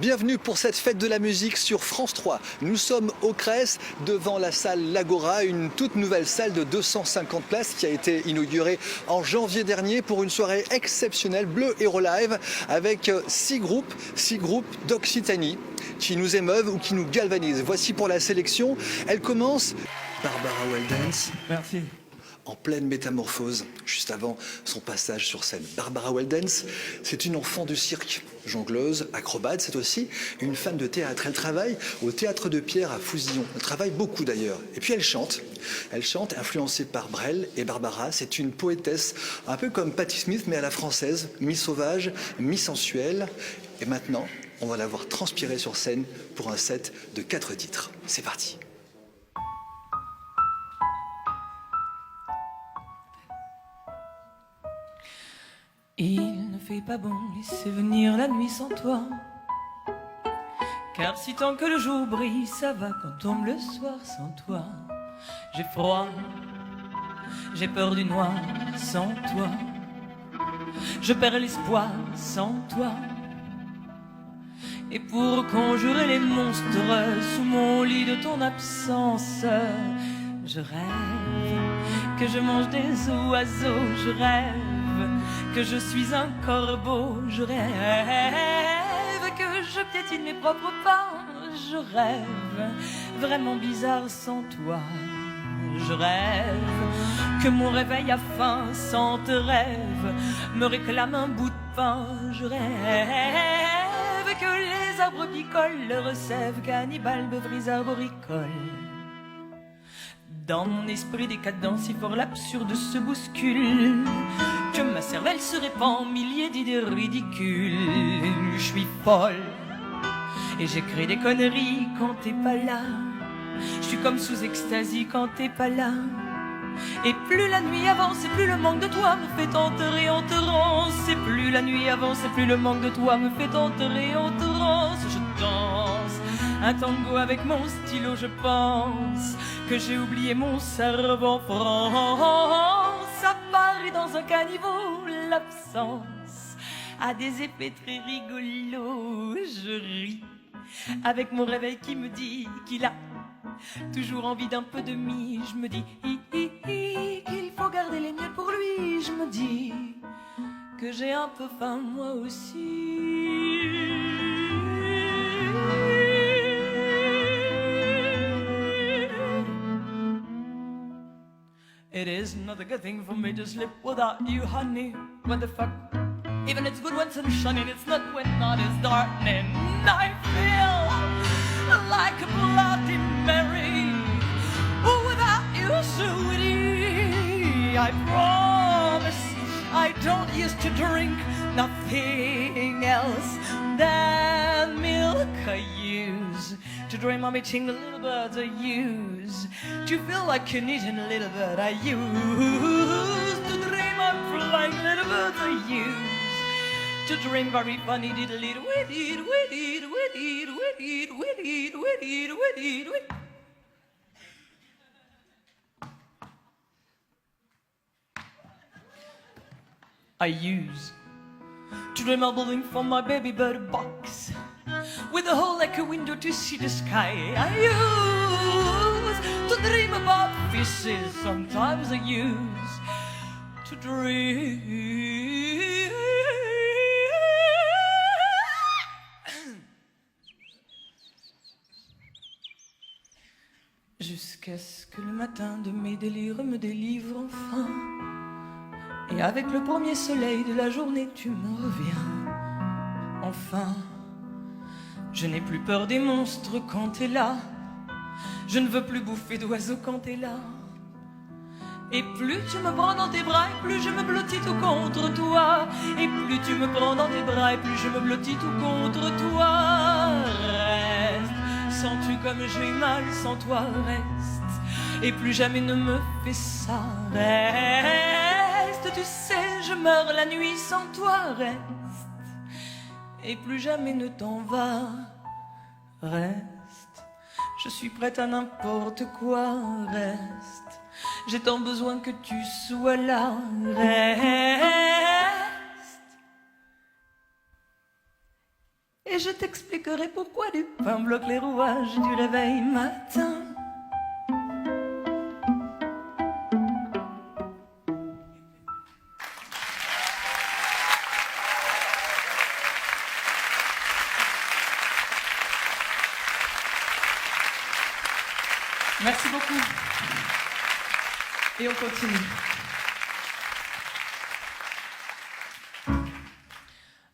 Bienvenue pour cette fête de la musique sur France 3. Nous sommes au Crès, devant la salle L'Agora, une toute nouvelle salle de 250 places qui a été inaugurée en janvier dernier pour une soirée exceptionnelle, Bleu Hero Live, avec 6 groupes d'Occitanie qui nous émeuvent ou qui nous galvanisent. Voici pour la sélection. Elle commence, Barbara Weldens. Merci. En pleine métamorphose, juste avant son passage sur scène. Barbara Weldens, c'est une enfant du cirque, jongleuse, acrobate, c'est aussi une fan de théâtre. Elle travaille au Théâtre de Pierre à Fouzillon. Elle travaille beaucoup d'ailleurs. Et puis elle chante. Elle chante, influencée par Brel. Et Barbara, c'est une poétesse, un peu comme Patti Smith, mais à la française, mi-sauvage, mi-sensuelle. Et maintenant, on va la voir transpirer sur scène pour un set de 4 titres. C'est parti. Il ne fait pas bon laisser venir la nuit sans toi. Car si tant que le jour brille, ça va quand tombe le soir sans toi. J'ai froid, j'ai peur du noir sans toi. Je perds l'espoir sans toi. Et pour conjurer les monstres sous mon lit de ton absence, je rêve que je mange des oiseaux, je rêve que je suis un corbeau, je rêve que je piétine mes propres pas, je rêve vraiment bizarre sans toi. Je rêve que mon réveil a faim sans tes rêves me réclame un bout de pain. Je rêve que les arbres picolent leur sève, cannibale, beuverise arboricole. Dans mon esprit décadent, si fort l'absurde se bouscule, que ma cervelle se répand en milliers d'idées ridicules. Je suis folle et j'écris des conneries quand t'es pas là. Je suis comme sous extasie quand t'es pas là. Et plus la nuit avance et plus le manque de toi me fait enterrer en transe. Et plus la nuit avance et plus le manque de toi me fait enterrer en transe. Je danse un tango avec mon stylo, je pense que j'ai oublié mon cerveau en France. À Paris dans un caniveau, l'absence a des effets très rigolos. Je ris avec mon réveil qui me dit qu'il a toujours envie d'un peu de mie. Je me dis qu'il faut garder les miettes pour lui. Je me dis que j'ai un peu faim moi aussi. It is not a good thing for me to sleep without you, honey. What the fuck? Even it's good when sun's shining, it's not when night is darkening. I feel like a Bloody Mary without you, sweetie. I promise I don't used to drink nothing else than milk. I use to dream I'm eating the little birds I use to feel like you're eating a little bird I use to dream I'm flying little birds I use to dream very funny diddly witty witty witty witty witty witty witty witty. I use to dream I'm building for my baby bird box with a hole like a window to see the sky. I use to dream about fishes. Sometimes I use to dream jusqu'à ce que le matin de mes délires me délivre enfin. Et avec le premier soleil de la journée, tu me reviens. Enfin, je n'ai plus peur des monstres quand t'es là. Je ne veux plus bouffer d'oiseaux quand t'es là. Et plus tu me prends dans tes bras, et plus je me blottis tout contre toi. Et plus tu me prends dans tes bras, et plus je me blottis tout contre toi. Reste, sens-tu comme j'ai mal sans toi, reste. Et plus jamais ne me fais ça, reste. Tu sais, je meurs la nuit sans toi, reste. Et plus jamais ne t'en va, reste. Je suis prête à n'importe quoi, reste. J'ai tant besoin que tu sois là, reste. et je t'expliquerai pourquoi du pain bloque les rouages du réveil matin. Merci beaucoup. Et on continue.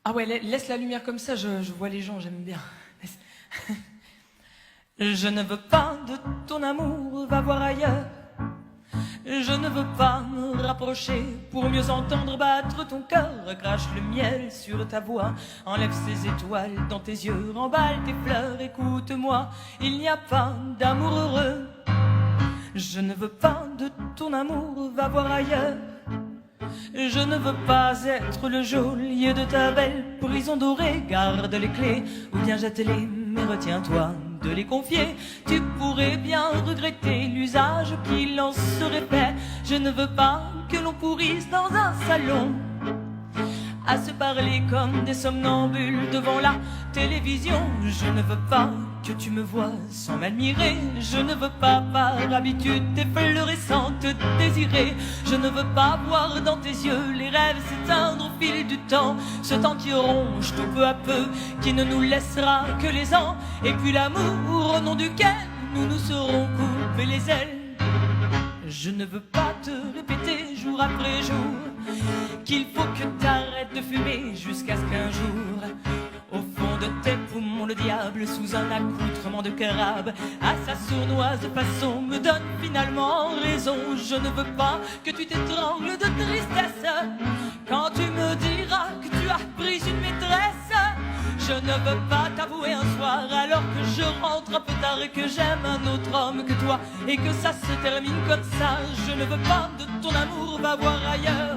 Ah ouais, laisse la lumière comme ça, je vois les gens, j'aime bien. Je ne veux pas de ton amour, va voir ailleurs. Je ne veux pas me rapprocher pour mieux entendre battre ton cœur. Crache le miel sur ta voix, enlève ces étoiles dans tes yeux, remballe tes fleurs, écoute-moi, il n'y a pas d'amour heureux. Je ne veux pas de ton amour, va voir ailleurs. Je ne veux pas être le geôlier de ta belle prison dorée. Garde les clés ou bien jette-les, mais retiens-toi de les confier. Tu pourrais bien regretter l'usage qu'il en serait fait. Je ne veux pas que l'on pourrisse dans un salon à se parler comme des somnambules devant la télévision. Je ne veux pas que tu me vois sans m'admirer. Je ne veux pas par habitude t'effleurer sans te désirer. Je ne veux pas voir dans tes yeux les rêves s'éteindre au fil du temps. Ce temps qui ronge tout peu à peu, qui ne nous laissera que les ans. Et puis l'amour au nom duquel nous nous serons coupés les ailes. Je ne veux pas te répéter jour après jour qu'il faut que t'arrêtes de fumer jusqu'à ce qu'un jour, au fond de tes poumons, le diable, sous un accoutrement de crabe, à sa sournoise façon, me donne finalement raison. Je ne veux pas que tu t'étrangles de tristesse quand tu me diras que tu as pris une maîtresse. Je ne veux pas t'avouer un soir alors que je rentre un peu tard et que j'aime un autre homme que toi et que ça se termine comme ça. Je ne veux pas de ton amour, va voir ailleurs.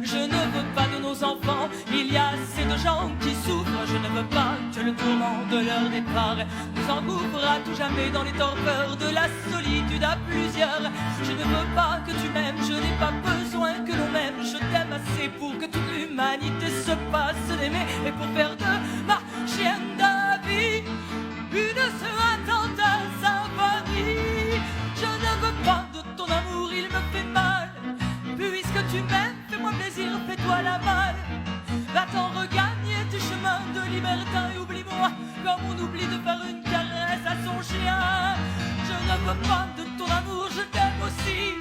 Je ne veux pas de nos enfants, il y a assez de gens qui souffrent. Je ne veux pas que le tourment de leur départ nous engouffre à tout jamais dans les torpeurs de la solitude à plusieurs. Je ne veux pas que tu m'aimes, je n'ai pas besoin que l'on m'aime. Je t'aime assez pour que toute l'humanité se passe d'aimer et pour faire de ma chienne de vie une suatante symphonie. Je ne veux pas de ton amour, il me fait mal. Puisque tu m'aimes, fais-moi plaisir, fais-toi la malle. Va-t'en regagner tes chemins de libertin et oublie-moi comme on oublie de faire une caresse à son chien. Je ne veux pas de ton amour, je t'aime aussi.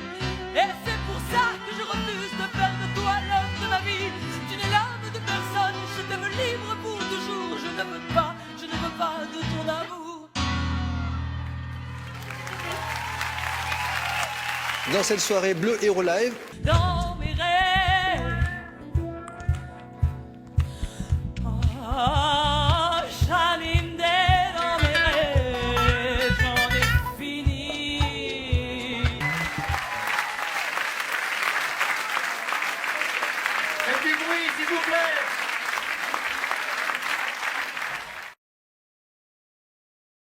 Et c'est pour ça que je refuse de faire de toi l'homme de ma vie. Tu n'es l'âme de personne, je t'aime libre pour toujours. Je ne veux pas de ton amour. Dans cette soirée Bleu Hero Live, Dans mes rêves, oh, j'anime dans mes rêves, j'en ai fini. Faites du bruit, s'il vous plaît.